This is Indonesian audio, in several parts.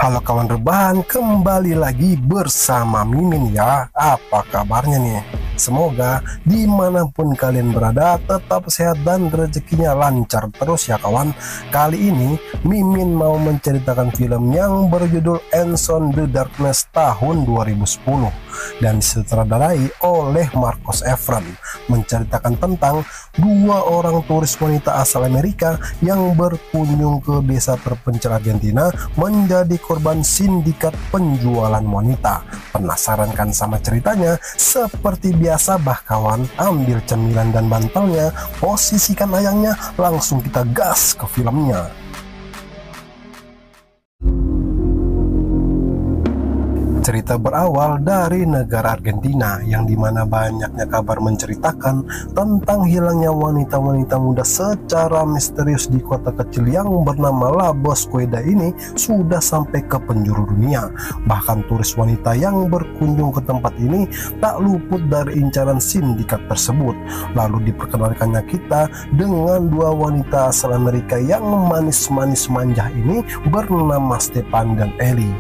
Halo kawan rebahan, kembali lagi bersama Mimin ya. Apa kabarnya nih? Semoga dimanapun kalian berada tetap sehat dan rezekinya lancar terus ya kawan. Kali ini Mimin mau menceritakan film yang berjudul Enson the Darkness tahun 2010 dan disutradarai oleh Marcos Efron, menceritakan tentang dua orang turis wanita asal Amerika yang berkunjung ke desa terpencil Argentina menjadi korban sindikat penjualan wanita. Penasaran kan sama ceritanya? Seperti biasa bah kawan, ambil cemilan dan bantalnya, posisikan ayangnya, langsung kita gas ke filmnya. Cerita berawal dari negara Argentina yang dimana banyaknya kabar menceritakan tentang hilangnya wanita-wanita muda secara misterius di kota kecil yang bernama La Bosqueda ini sudah sampai ke penjuru dunia. Bahkan turis wanita yang berkunjung ke tempat ini tak luput dari incaran sindikat tersebut. Lalu diperkenalkannya kita dengan dua wanita asal Amerika yang manis-manis manja ini bernama Stefan dan Ellie.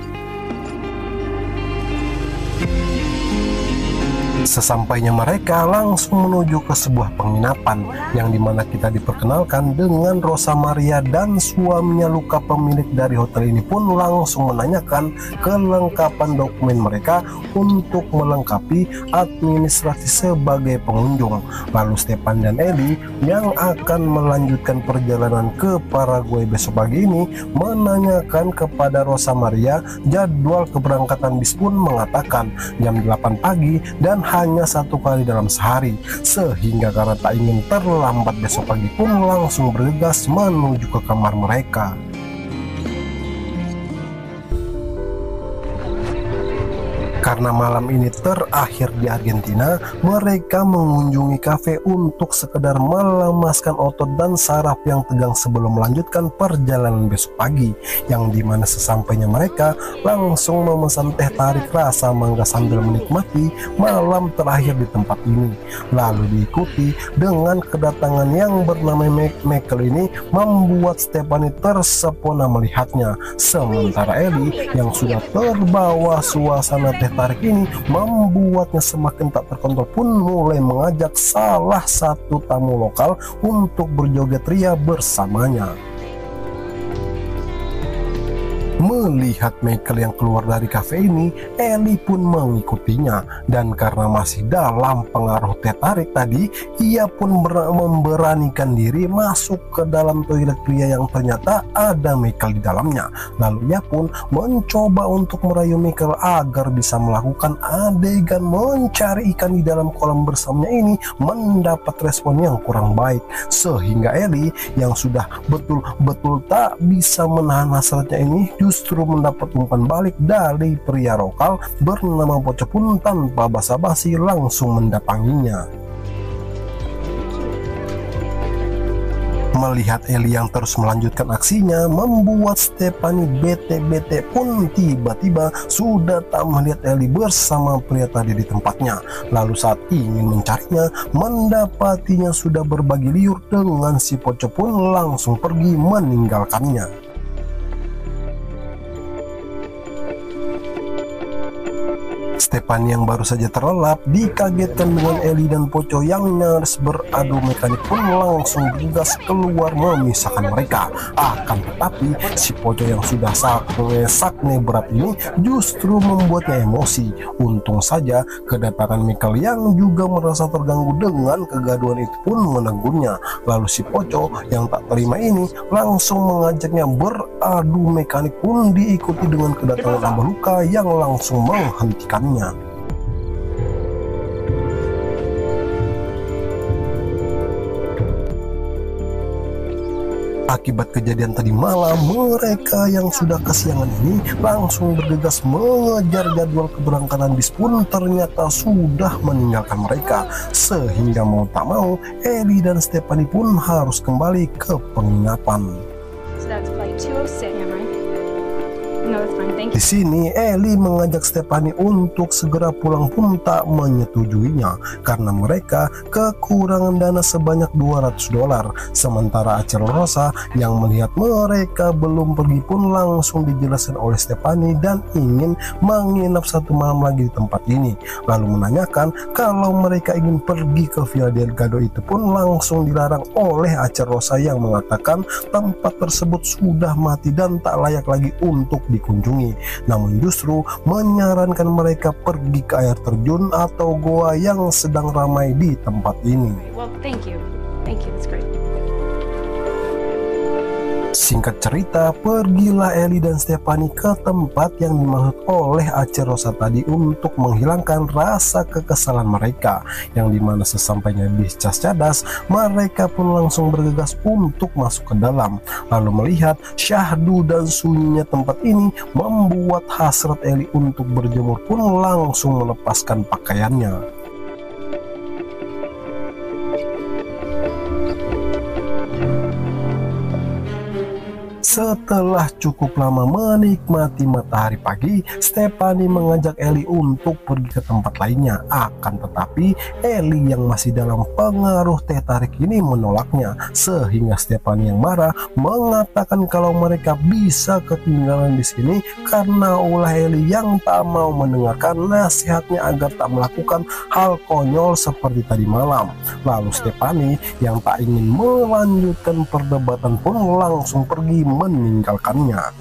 Sesampainya mereka langsung menuju ke sebuah penginapan yang dimana kita diperkenalkan dengan Rosa Maria dan suaminya Luka. Pemilik dari hotel ini pun langsung menanyakan kelengkapan dokumen mereka untuk melengkapi administrasi sebagai pengunjung. Lalu Stefan dan Ellie yang akan melanjutkan perjalanan ke Paraguay besok pagi ini menanyakan kepada Rosa Maria jadwal keberangkatan bis, pun mengatakan jam 8 pagi dan hanya satu kali dalam sehari, sehingga karena tak ingin terlambat besok pagi pun langsung bergegas menuju ke kamar mereka. Karena malam ini terakhir di Argentina, mereka mengunjungi kafe untuk sekedar melemaskan otot dan saraf yang tegang sebelum melanjutkan perjalanan besok pagi, yang dimana sesampainya mereka langsung memesan teh tarik rasa mangga sambil menikmati malam terakhir di tempat ini. Lalu diikuti dengan kedatangan yang bernama Michael ini membuat Stephanie tersepona melihatnya, sementara Ellie yang sudah terbawa suasana teh tarik ini membuatnya semakin tak terkontrol pun mulai mengajak salah satu tamu lokal untuk berjoget ria bersamanya. Melihat Michael yang keluar dari kafe ini, Ellie pun mengikutinya, dan karena masih dalam pengaruh teh tarik tadi, ia pun memberanikan diri masuk ke dalam toilet pria yang ternyata ada Michael di dalamnya. Lalu ia pun mencoba untuk merayu Michael agar bisa melakukan adegan mencari ikan di dalam kolam bersamanya ini, mendapat respon yang kurang baik, sehingga Ellie yang sudah betul-betul tak bisa menahan hasratnya ini justru mendapat umpan balik dari pria lokal bernama Poco, pun tanpa basa-basi langsung mendatanginya. Melihat Ellie yang terus melanjutkan aksinya membuat Stephanie bete pun tiba-tiba sudah tak melihat Ellie bersama pria tadi di tempatnya. Lalu saat ingin mencarinya, mendapatinya sudah berbagi liur dengan si Poco, pun langsung pergi meninggalkannya. Stefan yang baru saja terlelap dikagetkan dengan Ellie dan Poco yang nyaris beradu mekanik, pun langsung bergegas keluar memisahkan mereka. Akan tetapi si Poco yang sudah sakne berat ini justru membuatnya emosi. Untung saja kedatangan Michael yang juga merasa terganggu dengan kegaduhan itu pun menegurnya. Lalu si Poco yang tak terima ini langsung mengajaknya beradu mekanik, pun diikuti dengan kedatangan Abah Luka yang langsung menghentikannya. Akibat kejadian tadi malam, mereka yang sudah kesiangan ini langsung bergegas mengejar jadwal keberangkatan bis, pun ternyata sudah meninggalkan mereka, sehingga mau tak mau Ellie dan Stephanie pun harus kembali ke penginapan. So that's flight 206, right? No, it's fine. Thank Di you. sini Ellie mengajak Stephanie untuk segera pulang pun tak menyetujuinya karena mereka kekurangan dana sebanyak $200. Sementara Acel Rosa yang melihat mereka belum pergi pun langsung dijelaskan oleh Stephanie dan ingin menginap satu malam lagi di tempat ini. Lalu menanyakan kalau mereka ingin pergi ke Villa Delgado itu pun langsung dilarang oleh Acel Rosa yang mengatakan tempat tersebut sudah mati dan tak layak lagi untuk dikunjungi. Namun justru menyarankan mereka pergi ke air terjun atau goa yang sedang ramai di tempat ini. Well, thank you. Thank you. That's great. Singkat cerita, pergilah Ellie dan Stephanie ke tempat yang dimaksud oleh Acel Rosa tadi untuk menghilangkan rasa kekesalan mereka, yang dimana sesampainya di Cas Cadas, mereka pun langsung bergegas untuk masuk ke dalam. Lalu melihat syahdu dan sunyinya tempat ini membuat hasrat Ellie untuk berjemur pun langsung melepaskan pakaiannya. Setelah cukup lama menikmati matahari pagi, Stephanie mengajak Ellie untuk pergi ke tempat lainnya. Akan tetapi Ellie yang masih dalam pengaruh teh tarik ini menolaknya, sehingga Stephanie yang marah mengatakan kalau mereka bisa ketinggalan di sini karena ulah Ellie yang tak mau mendengarkan nasihatnya agar tak melakukan hal konyol seperti tadi malam. Lalu Stephanie yang tak ingin melanjutkan perdebatan pun langsung pergi meninggalkannya.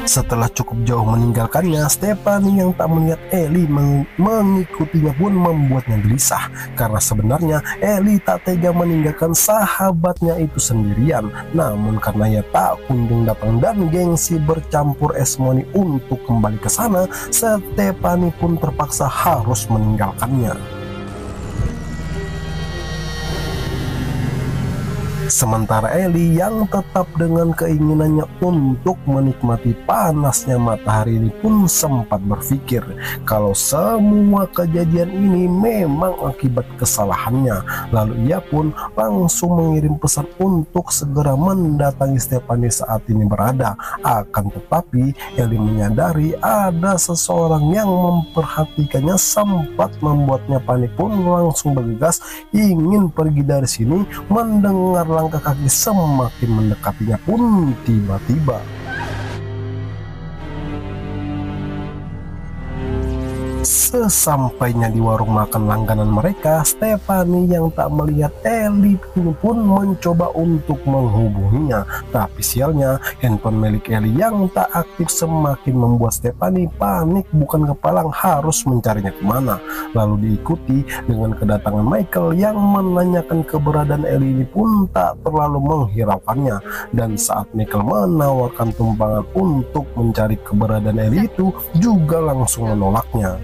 Setelah cukup jauh meninggalkannya, Stephanie yang tak melihat Ellie mengikutinya pun membuatnya gelisah karena sebenarnya Ellie tak tega meninggalkan sahabatnya itu sendirian. Namun karena ia tak kunjung datang dan gengsi bercampur esmoni untuk kembali ke sana, Stephanie pun terpaksa harus meninggalkannya. Sementara Ellie yang tetap dengan keinginannya untuk menikmati panasnya matahari ini pun sempat berpikir kalau semua kejadian ini memang akibat kesalahannya. Lalu ia pun langsung mengirim pesan untuk segera mendatangi Stephanie saat ini berada. Akan tetapi Ellie menyadari ada seseorang yang memperhatikannya, sempat membuatnya panik pun langsung bergegas ingin pergi dari sini. Mendengar langkah kaki semakin mendekatinya pun tiba-tiba sesampainya di warung makan langganan mereka, Stephanie yang tak melihat Ellie pun mencoba untuk menghubunginya. Tapi sialnya handphone milik Ellie yang tak aktif semakin membuat Stephanie panik bukan kepalang harus mencarinya kemana. Lalu diikuti dengan kedatangan Michael yang menanyakan keberadaan Ellie ini pun tak terlalu menghiraukannya. Dan saat Michael menawarkan tumpangan untuk mencari keberadaan Ellie itu juga langsung menolaknya.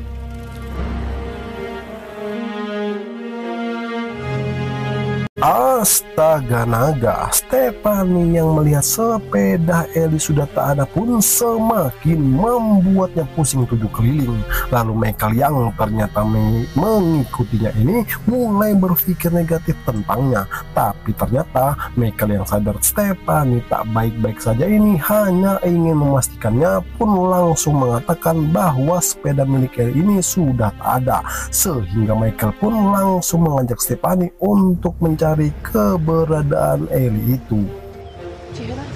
Astaga naga, Stephanie yang melihat sepeda Ellie sudah tak ada pun semakin membuatnya pusing 7 keliling. Lalu Michael yang ternyata mengikutinya ini mulai berpikir negatif tentangnya. Tapi ternyata Michael yang sadar Stephanie tak baik-baik saja ini hanya ingin memastikannya pun langsung mengatakan bahwa sepeda milik Ellie ini sudah tak ada. Sehingga Michael pun langsung mengajak Stephanie untuk mencari keberadaan Ellie itu.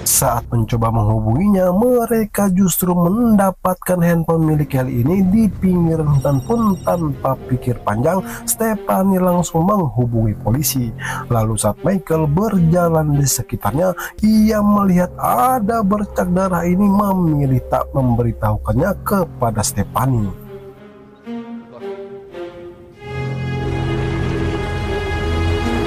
Saat mencoba menghubunginya, mereka justru mendapatkan handphone milik Ellie ini di pinggir hutan pun tanpa pikir panjang, Stephanie langsung menghubungi polisi. Lalu saat Michael berjalan di sekitarnya, ia melihat ada bercak darah ini memilih tak memberitahukannya kepada Stephanie.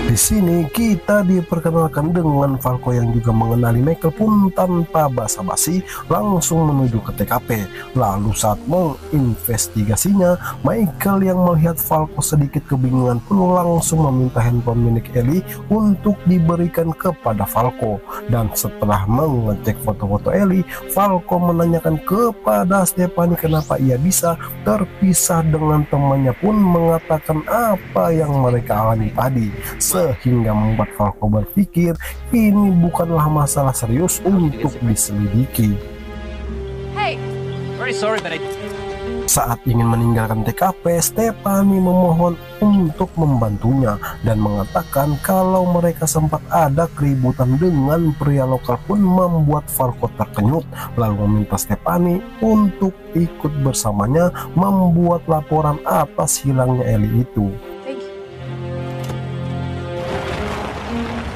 Di Di sini kita diperkenalkan dengan Falco yang juga mengenali Michael pun tanpa basa-basi langsung menuju ke TKP. Lalu saat menginvestigasinya, Michael yang melihat Falco sedikit kebingungan pun langsung meminta handphone milik Ellie untuk diberikan kepada Falco. Dan setelah mengecek foto-foto Ellie, Falco menanyakan kepada Stephanie kenapa ia bisa terpisah dengan temannya pun mengatakan apa yang mereka alami tadi, sehingga membuat Falco berpikir ini bukanlah masalah serius untuk diselidiki. Hey, Very sorry, but Saat ingin meninggalkan TKP, Stephanie memohon untuk membantunya dan mengatakan kalau mereka sempat ada keributan dengan pria lokal pun membuat Falco terkenyut, lalu meminta Stephanie untuk ikut bersamanya membuat laporan atas hilangnya Ellie itu. thank you.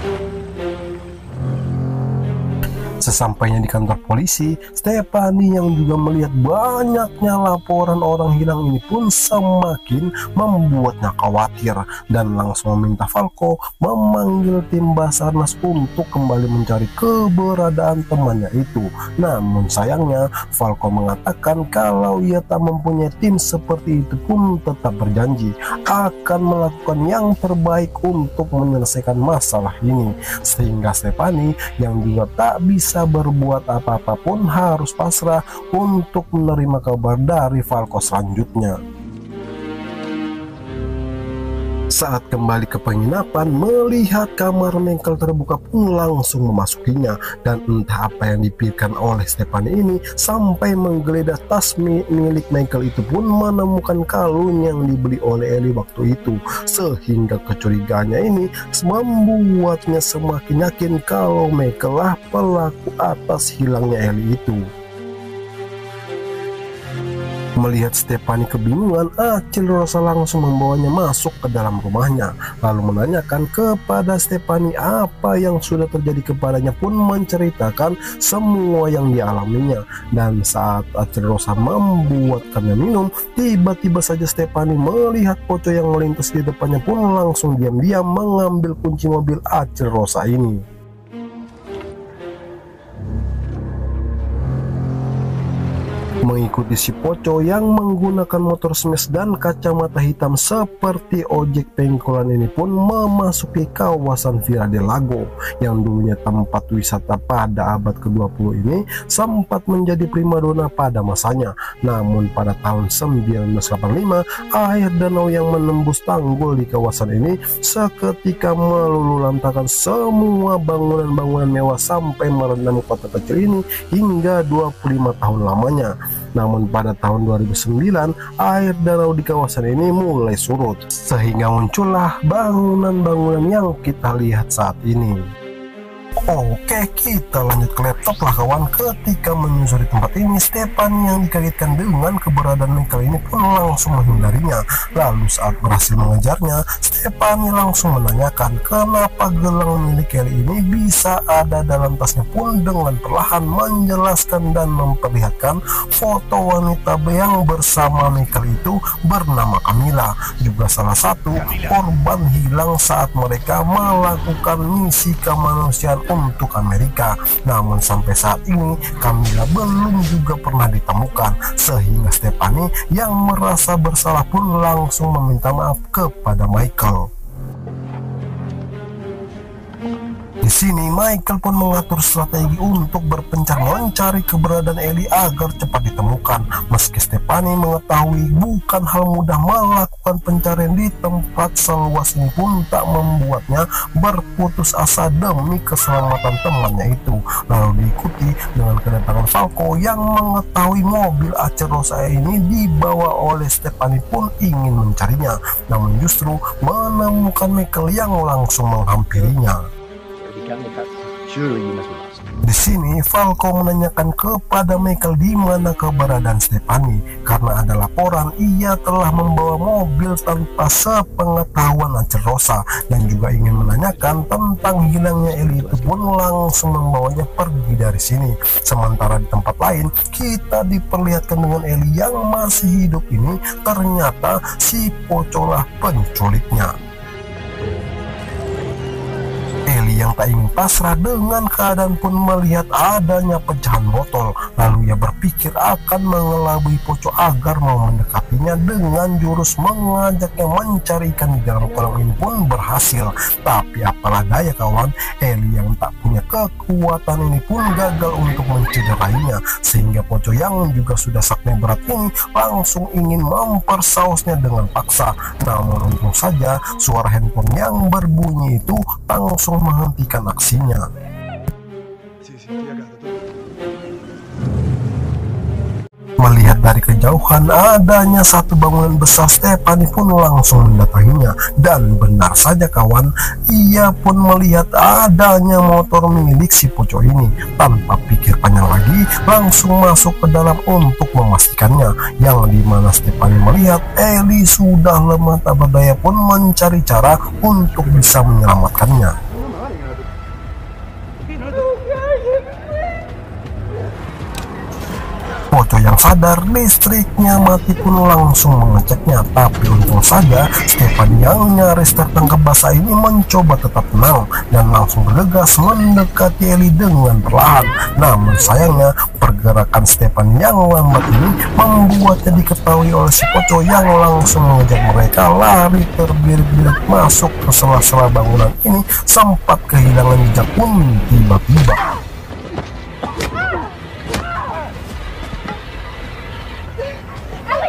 Sesampainya di kantor polisi, Stephanie yang juga melihat banyaknya laporan orang hilang ini pun semakin membuatnya khawatir dan langsung meminta Falco memanggil tim Basarnas untuk kembali mencari keberadaan temannya itu. Namun sayangnya Falco mengatakan kalau ia tak mempunyai tim seperti itu pun tetap berjanji akan melakukan yang terbaik untuk menyelesaikan masalah ini, sehingga Stephanie yang juga tak bisa berbuat apa-apa pun harus pasrah untuk menerima kabar dari Falco selanjutnya. Saat kembali ke penginapan, melihat kamar Michael terbuka pun langsung memasukinya, dan entah apa yang dipikirkan oleh Stephanie ini sampai menggeledah tas milik Michael itu pun menemukan kalung yang dibeli oleh Ellie waktu itu, sehingga kecurigaannya ini membuatnya semakin yakin kalau Michael lah pelaku atas hilangnya Ellie itu. Melihat Stephanie kebingungan, Acil Rosa langsung membawanya masuk ke dalam rumahnya, lalu menanyakan kepada Stephanie apa yang sudah terjadi kepadanya pun menceritakan semua yang dialaminya. Dan saat Acil Rosa membuatkannya minum, tiba-tiba saja Stephanie melihat pocong yang melintas di depannya pun langsung diam-diam mengambil kunci mobil Acil Rosa ini. Mengikuti si Poco yang menggunakan motor smash dan kacamata hitam seperti ojek pengkolan ini pun memasuki kawasan Villa del Lago yang dulunya tempat wisata pada abad ke-20 ini sempat menjadi primadona pada masanya. Namun pada tahun 1985, air danau yang menembus tanggul di kawasan ini seketika meluluhlantakkan semua bangunan-bangunan mewah sampai merendam kota kecil ini hingga 25 tahun lamanya. Namun pada tahun 2009 air danau di kawasan ini mulai surut, sehingga muncullah bangunan-bangunan yang kita lihat saat ini. Oke, kita lanjut ke laptop lah kawan. Ketika menyusuri tempat ini, Stephanie yang dikagetkan dengan keberadaan Michael ini pun langsung menghindarinya. Lalu saat berhasil mengejarnya, Stephanie langsung menanyakan kenapa gelang milik Ellie ini bisa ada dalam tasnya pun dengan perlahan menjelaskan dan memperlihatkan foto wanita yang bersama Michael itu bernama Camilla, juga salah satu korban hilang saat mereka melakukan misi kemanusiaan untuk Amerika. Namun sampai saat ini Camilla belum juga pernah ditemukan, sehingga Stephanie yang merasa bersalah pun langsung meminta maaf kepada Michael. Di sini Michael pun mengatur strategi untuk berpencar mencari keberadaan Ellie agar cepat ditemukan. Meski Stephanie mengetahui bukan hal mudah melakukan pencarian di tempat seluas ini pun tak membuatnya berputus asa demi keselamatan temannya itu. Lalu diikuti dengan kedatangan Falco yang mengetahui mobil Acil Rosa ini dibawa oleh Stephanie pun ingin mencarinya, namun justru menemukan Michael yang langsung menghampirinya. Di sini Falco menanyakan kepada Michael di mana keberadaan Stephanie, karena ada laporan ia telah membawa mobil tanpa sepengetahuan Acil Rosa, dan juga ingin menanyakan tentang hilangnya Ellie itu pun langsung membawanya pergi dari sini. Sementara di tempat lain kita diperlihatkan dengan Ellie yang masih hidup ini, ternyata si Poco lah penculiknya. Eli yang tak ingin pasrah dengan keadaan pun melihat adanya pecahan botol. Lalu ia berpikir akan mengelabui Poco agar mau mendekatinya dengan jurus mengajaknya mencari ikan di dalam kolam ini pun berhasil. Tapi apalah daya kawan, Eli yang tak punya kekuatan ini pun gagal untuk mencederainya, sehingga Poco yang juga sudah sakit berat ini langsung ingin mempersausnya dengan paksa. Namun untung saja suara handphone yang berbunyi itu langsung menghentikan aksinya. Melihat dari kejauhan adanya satu bangunan besar, Stephanie pun langsung mendatanginya. Dan benar saja kawan, ia pun melihat adanya motor milik si Poco ini. Tanpa pikir panjang lagi, langsung masuk ke dalam untuk memastikannya. Yang dimana Stephanie melihat Eli sudah lemah tak berdaya pun mencari cara untuk bisa menyelamatkannya. Poco yang sadar listriknya mati pun langsung mengeceknya, tapi untung saja Stephanie yang nyaris tertangkap basah ini mencoba tetap tenang dan langsung bergegas mendekati Eli dengan perlahan. Namun sayangnya pergerakan Stephanie yang lambat ini membuatnya diketahui oleh si Poco yang langsung mengejar mereka. Lari terbirit-birit masuk ke sela-sela bangunan ini, sempat kehilangan jejak pun tiba-tiba.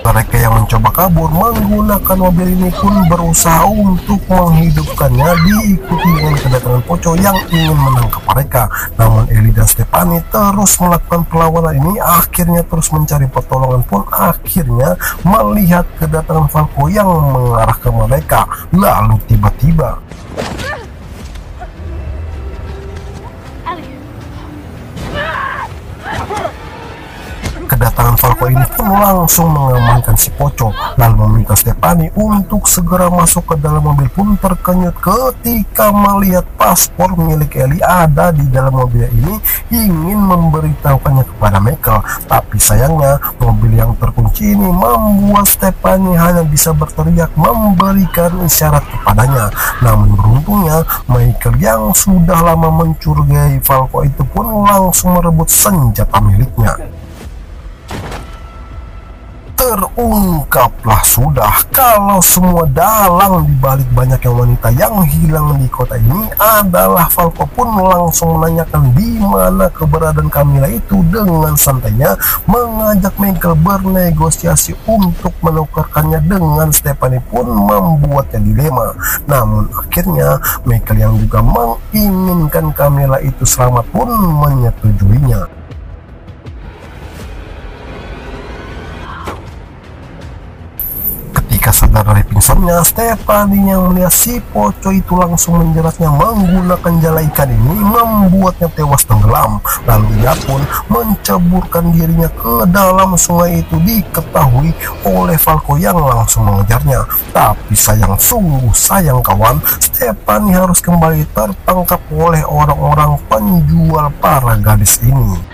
Mereka yang mencoba kabur menggunakan mobil ini pun berusaha untuk menghidupkannya, diikuti dengan kedatangan Poco yang ingin menangkap mereka. Namun Eli dan Stephanie terus melakukan perlawanan ini, akhirnya terus mencari pertolongan pun akhirnya melihat kedatangan Falco yang mengarah ke mereka. Lalu tiba-tiba kedatangan Falco ini pun langsung mengamankan si Poco, lalu meminta Stephanie untuk segera masuk ke dalam mobil. Pun terkejut ketika melihat paspor milik Eli ada di dalam mobil ini, ingin memberitahukannya kepada Michael. Tapi sayangnya mobil yang terkunci ini membuat Stephanie hanya bisa berteriak memberikan isyarat kepadanya. Namun beruntungnya Michael yang sudah lama mencurigai Falco itu pun langsung merebut senjata miliknya. Terungkaplah sudah kalau semua dalang dibalik banyaknya wanita yang hilang di kota ini adalah Falco. Pun langsung menanyakan di mana keberadaan Camilla itu dengan santainya mengajak Michael bernegosiasi untuk menukarkannya dengan Stephanie pun membuatnya dilema. Namun akhirnya Michael yang juga menginginkan Camilla itu selamat pun menyetujuinya. Ketika sadar dari pingsannya, Stephanie yang melihat si Poco itu langsung menjeratnya menggunakan jala ikan ini, membuatnya tewas tenggelam. Lalu ia pun menceburkan dirinya ke dalam sungai itu, diketahui oleh Falco yang langsung mengejarnya. Tapi sayang, sungguh sayang kawan, Stephanie harus kembali tertangkap oleh orang-orang penjual para gadis ini.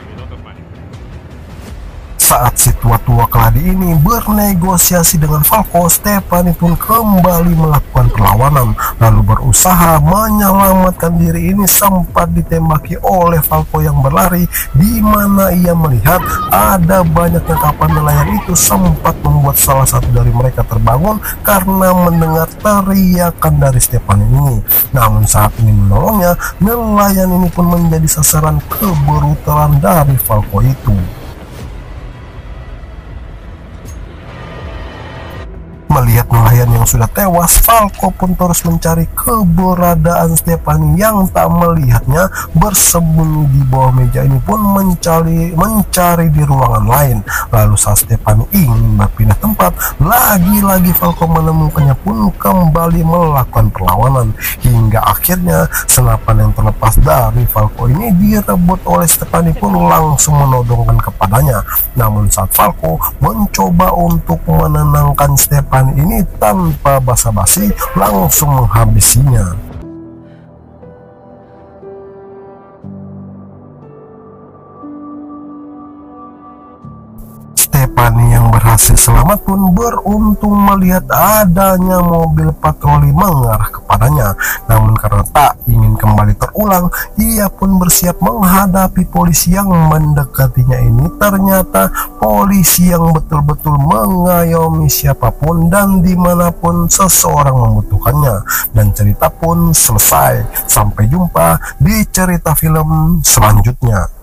Saat si tua-tua keladi ini bernegosiasi dengan Falco, Stephanie pun kembali melakukan perlawanan, lalu berusaha menyelamatkan diri. Ini sempat ditembaki oleh Falco yang berlari, di mana ia melihat ada banyaknya kapal nelayan itu, sempat membuat salah satu dari mereka terbangun karena mendengar teriakan dari Stephanie ini. Namun saat ini menolongnya, nelayan ini pun menjadi sasaran kebrutalan dari Falco itu. Melihat nelayan yang sudah tewas, Falco pun terus mencari keberadaan Stephanie yang tak melihatnya bersembunyi di bawah meja ini, pun mencari di ruangan lain. Lalu saat Stephanie ingin berpindah tempat, lagi-lagi Falco menemukannya pun kembali melakukan perlawanan, hingga akhirnya senapan yang terlepas dari Falco ini direbut oleh Stephanie pun langsung menodongkan kepadanya. Namun saat Falco mencoba untuk menenangkan Stephanie ini, tanpa basa-basi langsung menghabisinya. Fanny yang berhasil selamat pun beruntung melihat adanya mobil patroli mengarah kepadanya. Namun karena tak ingin kembali terulang, ia pun bersiap menghadapi polisi yang mendekatinya ini. Ternyata polisi yang betul-betul mengayomi siapapun dan dimanapun seseorang membutuhkannya. Dan cerita pun selesai. Sampai jumpa di cerita film selanjutnya.